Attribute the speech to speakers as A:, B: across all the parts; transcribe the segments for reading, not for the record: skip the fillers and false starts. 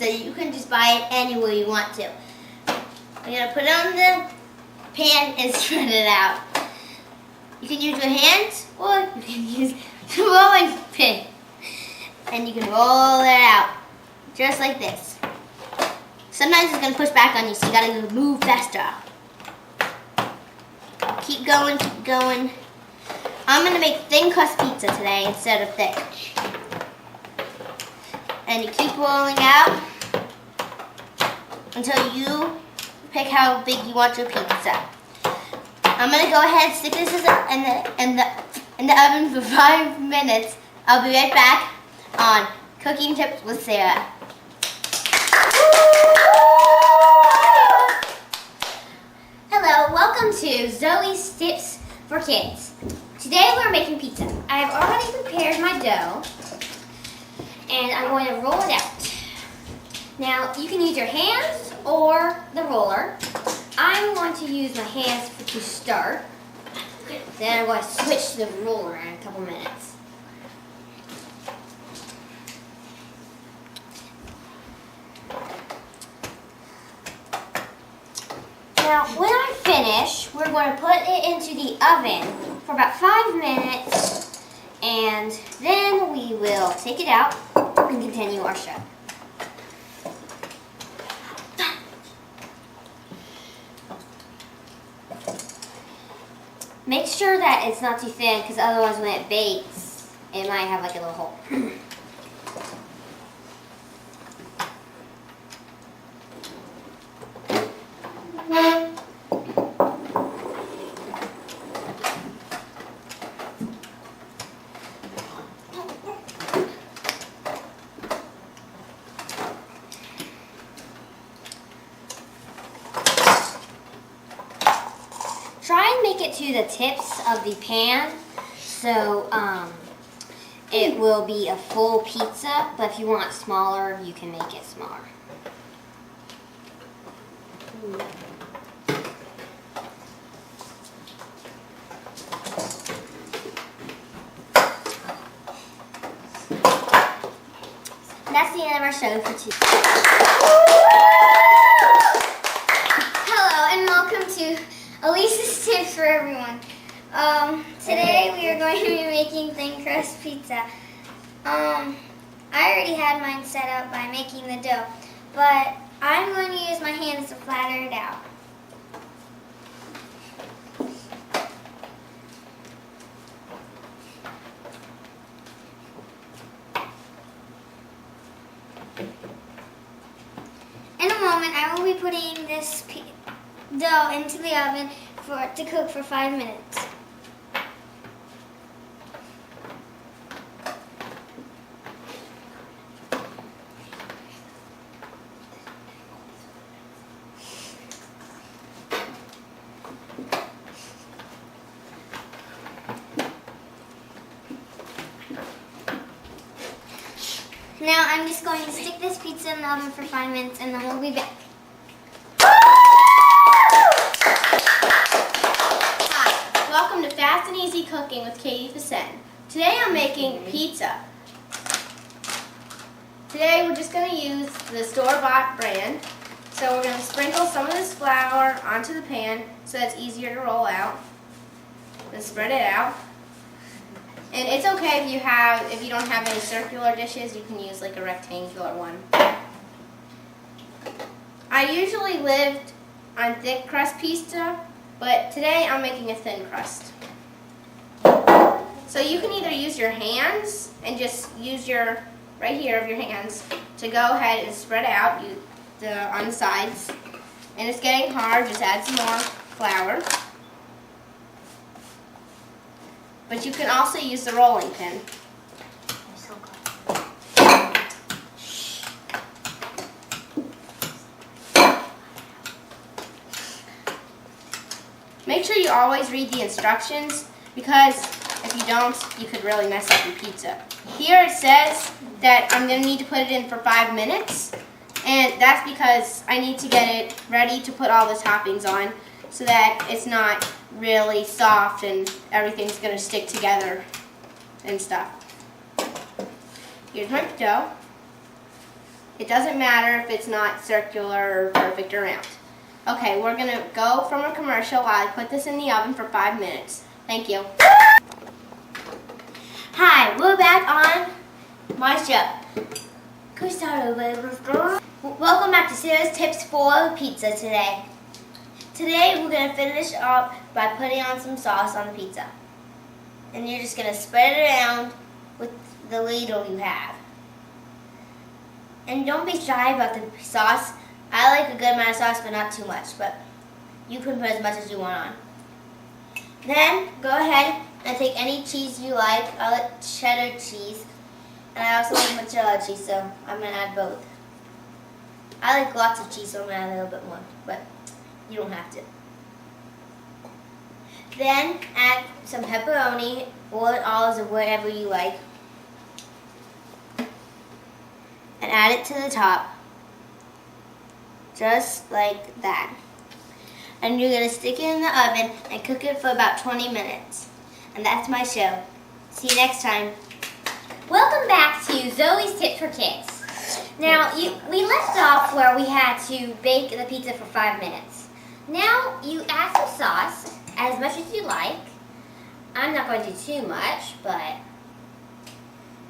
A: you can just buy it anywhere you want to. I'm going to put it on the pan and spread it out. You can use your hands or you can use the rolling pin. And you can roll it out just like this. Sometimes it's going to push back on you, so you got to move faster. Keep going, keep going. I'm going to make thin crust pizza today instead of thick. And you keep rolling out until you pick how big you want your pizza. I'm going to go ahead and stick this in the oven for 5 minutes. I'll be right back on Cooking Tips with Sarah. Hello, welcome to Zoe's Tips for Kids. Today we're making pizza. I have already prepared my dough and I'm going to roll it out. Now you can use your hands or the roller. I'm going to use my hands to start. Then I'm going to switch to the roller in a couple minutes. Now, when I finish, we're going to put it into the oven for about 5 minutes, and then we will take it out and continue our show. Make sure that it's not too thin, because otherwise when it bakes, it might have like a little hole. Try and make it to the tips of the pan so it will be a full pizza, but if you want smaller, you can make it smaller. And that's the end of our show for today. Hello and welcome to Elise's Tips for Everyone. Today we are going to be making thin crust pizza. I already had mine set up by making the dough, but I'm going to use my hands to flatten it out. In a moment, I will be putting this dough into the oven to cook for 5 minutes. Now I'm just going to stick this pizza in the oven for 5 minutes and then we'll be back. Hi, welcome to Fast and Easy Cooking with Katie Facen. Today I'm making pizza. Today we're just going to use the store-bought brand. So we're going to sprinkle some of this flour onto the pan so it's easier to roll out. And spread it out. And it's okay if you don't have any circular dishes, you can use like a rectangular one. I usually lived on thick crust pizza, but today I'm making a thin crust. So you can either use your hands and just use your, right here of your hands, to go ahead and spread out on the sides. And it's getting hard, just add some more flour. But you can also use the rolling pin. Make sure you always read the instructions, because if you don't, you could really mess up your pizza. Here it says that I'm going to need to put it in for 5 minutes, and that's because I need to get it ready to put all the toppings on so that it's not really soft and everything's going to stick together and stuff. Here's my dough.
B: It doesn't matter if it's not circular or perfect or round. Okay, we're gonna go from a commercial while I put this in the oven for 5 minutes. Thank you.
A: Hi, we're back on my show. Can we start over? Welcome back to Sara's Tips for Pizza today. Today we're going to finish up by putting on some sauce on the pizza. And you're just going to spread it around with the ladle you have. And don't be shy about the sauce. I like a good amount of sauce, but not too much. But you can put as much as you want on. Then go ahead and take any cheese you like. I like cheddar cheese. And I also like mozzarella cheese, so I'm going to add both. I like lots of cheese, so I'm going to add a little bit more. But you don't have to. Then add some pepperoni or olives or whatever you like. And add it to the top. Just like that. And you're going to stick it in the oven and cook it for about 20 minutes. And that's my show. See you next time. Welcome back to Zoe's Tips for Kids. Now, we left off where we had to bake the pizza for 5 minutes. Now, you add some sauce, as much as you like. I'm not going to do too much,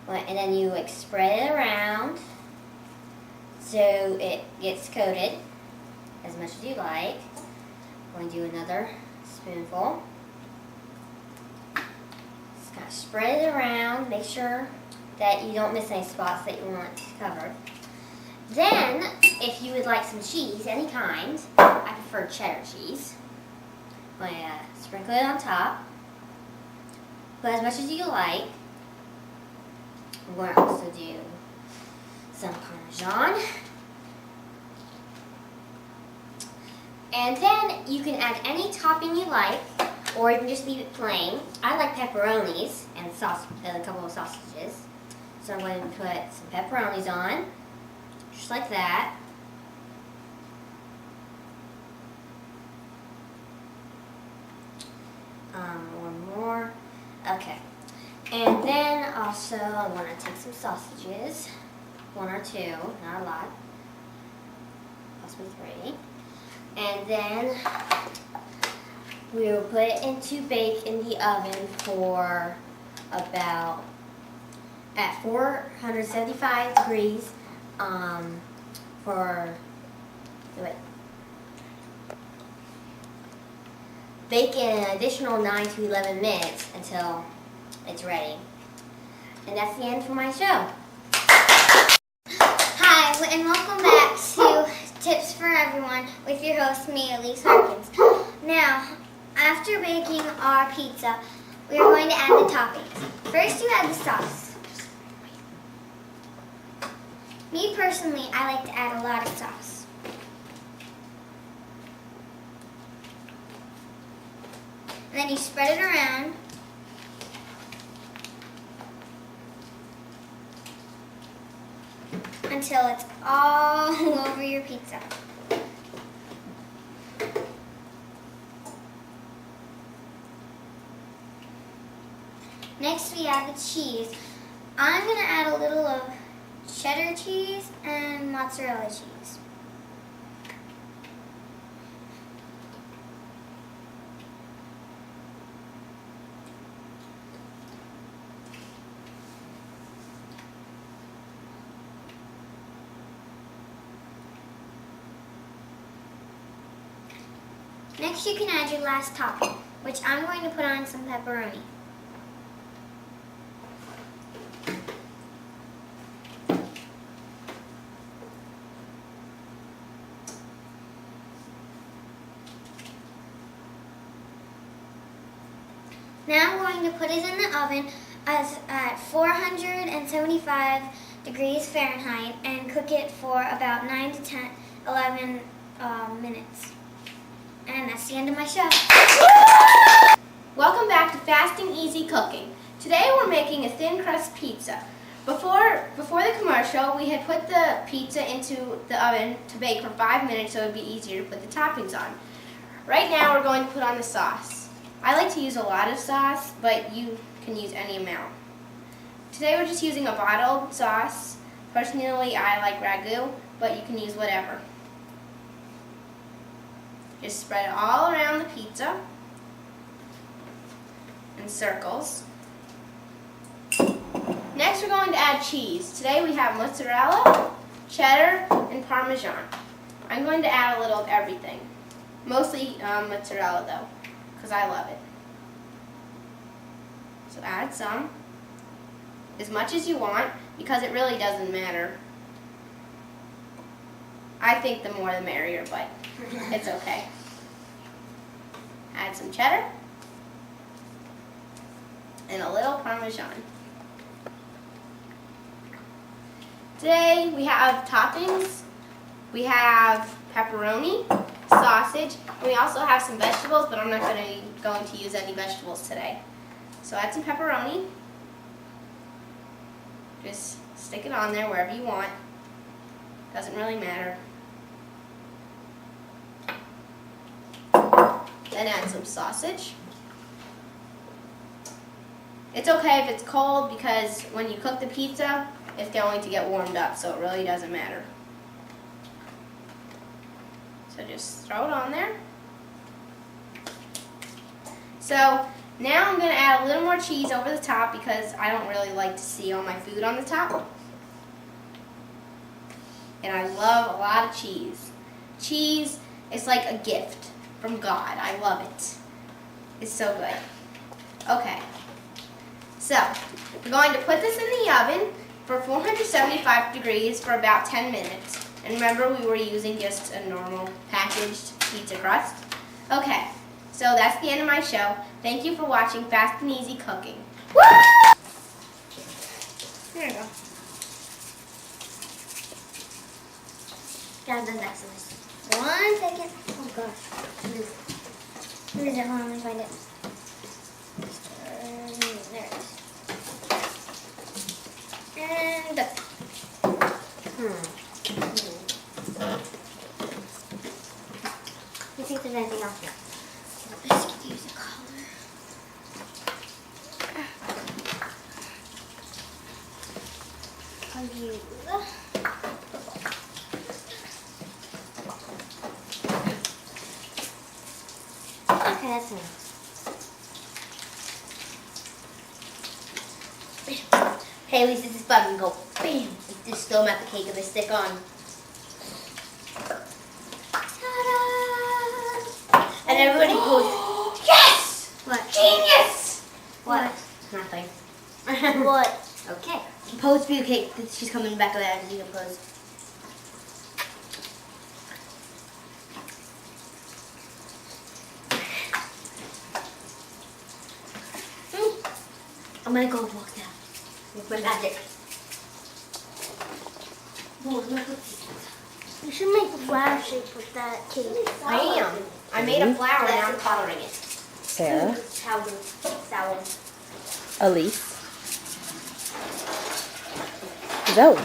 A: and then you spread it around so it gets coated, as much as you like. I'm going to do another spoonful. Just kind of spread it around, make sure that you don't miss any spots that you want covered. Then, if you would like some cheese, any kind, I prefer cheddar cheese. I'm going to sprinkle it on top. Put as much as you like. I'm going to also do some Parmesan. And then you can add any topping you like, or you can just leave it plain. I like pepperonis and a couple of sausages. So I'm going to put some pepperonis on, just like that. One more. Okay. And then also I want to take some sausages, 1 or 2, not a lot. Possibly 3. And then we will put it into bake in the oven for about at 475 degrees bake in an additional 9 to 11 minutes until it's ready. And that's the end for my show. Hi, and welcome back to Tips for Everyone with your host, me, Elise Harkins. Now, after baking our pizza, we are going to add the toppings. First, you add the sauce. Me personally, I like to add a lot of sauce. And then you spread it around. Until it's all over your pizza. Next we add the cheese. I'm going to add a little of cheddar cheese and mozzarella cheese. Next you can add your last topping, which I'm going to put on some pepperoni. Now I'm going to put it in the oven at 475 degrees Fahrenheit and cook it for about 9 to 11 minutes. And that's the end of my show.
B: Welcome back to Fast and Easy Cooking. Today we're making a thin crust pizza. Before the commercial, we had put the pizza into the oven to bake for 5 minutes so it would be easier to put the toppings on. Right now we're going to put on the sauce. I like to use a lot of sauce, but you can use any amount. Today we're just using a bottled sauce Personally, I like ragu, but you can use whatever. Just spread it all around the pizza in circles. Next, we're going to add cheese. Today we have mozzarella, cheddar, and Parmesan. I'm going to add a little of everything. Mostly mozzarella though, because I love it. So add some, as much as you want, because it really doesn't matter. I think the more the merrier, but it's okay. Add some cheddar and a little Parmesan. Today we have toppings. We have pepperoni, sausage, and we also have some vegetables, but I'm not going to use any vegetables today. So add some pepperoni. Just stick it on there wherever you want. Doesn't really matter. Then add some sausage. It's okay if it's cold because when you cook the pizza, it's going to get warmed up, so it really doesn't matter. So just throw it on there. So now I'm going to add a little more cheese over the top because I don't really like to see all my food on the top. And I love a lot of cheese. Cheese is like a gift from God. I love it. It's so good. Okay. So we're going to put this in the oven for 475 degrees for about 10 minutes. And remember, we were using just a normal packaged pizza crust. Okay, so that's the end of my show. Thank you for watching Fast and Easy Cooking. Woo! There you go.
A: Got the next one. 1 second. Oh gosh. Where is it? Hold on, let me find it. There it is. And done. You think there's anything else here? I just could use a color. I'll use okay, that's enough. Hey, at least it's this button go bam. Just throw them at the cake and they stick on. Ta-da! And everybody goes, yes! What? Genius! What? Nothing. What? Okay. Pose for your cake. She's coming back of that. You can pose. I'm gonna go walk down with my magic. You should make a flower shape with that cake.
B: I am. I made a flower and now I'm coloring it.
C: Sara,
A: Sour.
C: Elise, Zoe.